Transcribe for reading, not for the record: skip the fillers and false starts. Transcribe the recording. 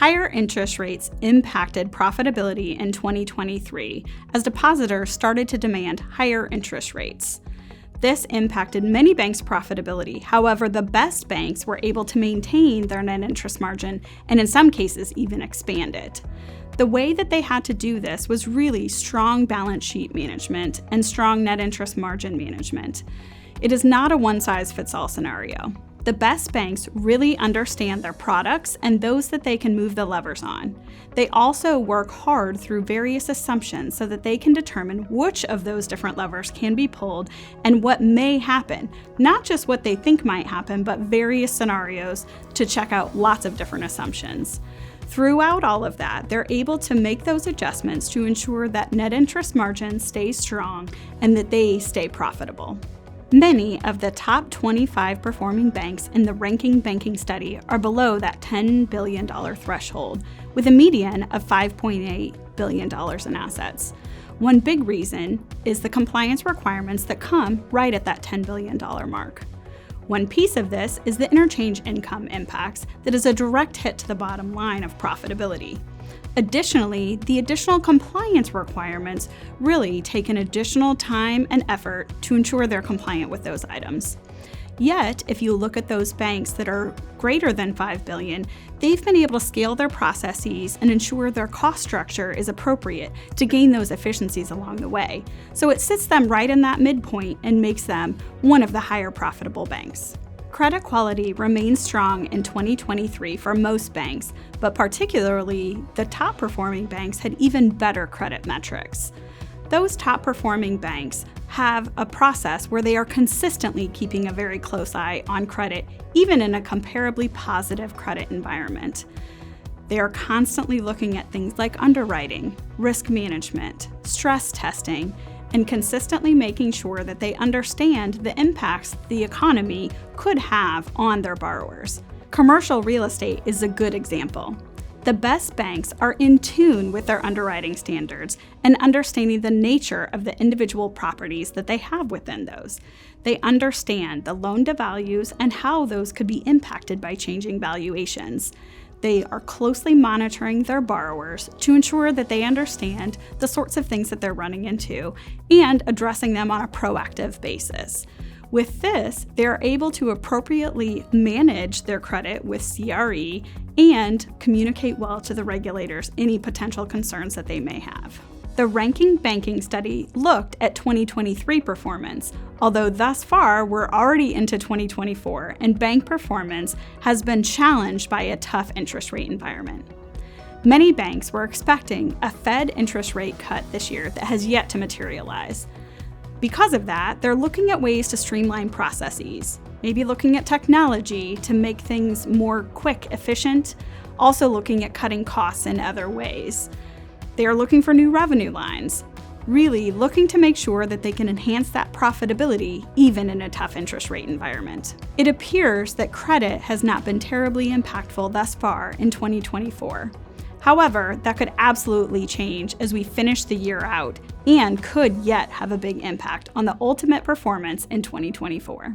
Higher interest rates impacted profitability in 2023 as depositors started to demand higher interest rates. This impacted many banks' profitability. However, the best banks were able to maintain their net interest margin and in some cases even expand it. The way that they had to do this was really strong balance sheet management and strong net interest margin management. It is not a one-size-fits-all scenario. The best banks really understand their products and those that they can move the levers on. They also work hard through various assumptions so that they can determine which of those different levers can be pulled and what may happen, not just what they think might happen, but various scenarios to check out lots of different assumptions. Throughout all of that, they're able to make those adjustments to ensure that net interest margin stays strong and that they stay profitable. Many of the top 25 performing banks in the RankingBanking study are below that $10 billion threshold, with a median of $5.8 billion in assets. One big reason is the compliance requirements that come right at that $10 billion mark. One piece of this is the interchange income impacts that is a direct hit to the bottom line of profitability. Additionally, the additional compliance requirements really take an additional time and effort to ensure they're compliant with those items. Yet, if you look at those banks that are greater than $5 billion, they've been able to scale their processes and ensure their cost structure is appropriate to gain those efficiencies along the way. So it sits them right in that midpoint and makes them one of the higher profitable banks. Credit quality remains strong in 2023 for most banks, but particularly the top performing banks had even better credit metrics. Those top performing banks have a process where they are consistently keeping a very close eye on credit, even in a comparably positive credit environment. They are constantly looking at things like underwriting, risk management, stress testing, and consistently making sure that they understand the impacts the economy could have on their borrowers. Commercial real estate is a good example. The best banks are in tune with their underwriting standards and understanding the nature of the individual properties that they have within those. They understand the loan-to-values and how those could be impacted by changing valuations. They are closely monitoring their borrowers to ensure that they understand the sorts of things that they're running into and addressing them on a proactive basis. With this, they're able to appropriately manage their credit with CRE and communicate well to the regulators any potential concerns that they may have. The RankingBanking study looked at 2023 performance, although thus far we're already into 2024 and bank performance has been challenged by a tough interest rate environment. Many banks were expecting a Fed interest rate cut this year that has yet to materialize. Because of that, they're looking at ways to streamline processes, maybe looking at technology to make things more quick, efficient, also looking at cutting costs in other ways. They are looking for new revenue lines, really looking to make sure that they can enhance that profitability even in a tough interest rate environment. It appears that credit has not been terribly impactful thus far in 2024. However, that could absolutely change as we finish the year out and could yet have a big impact on the ultimate performance in 2024.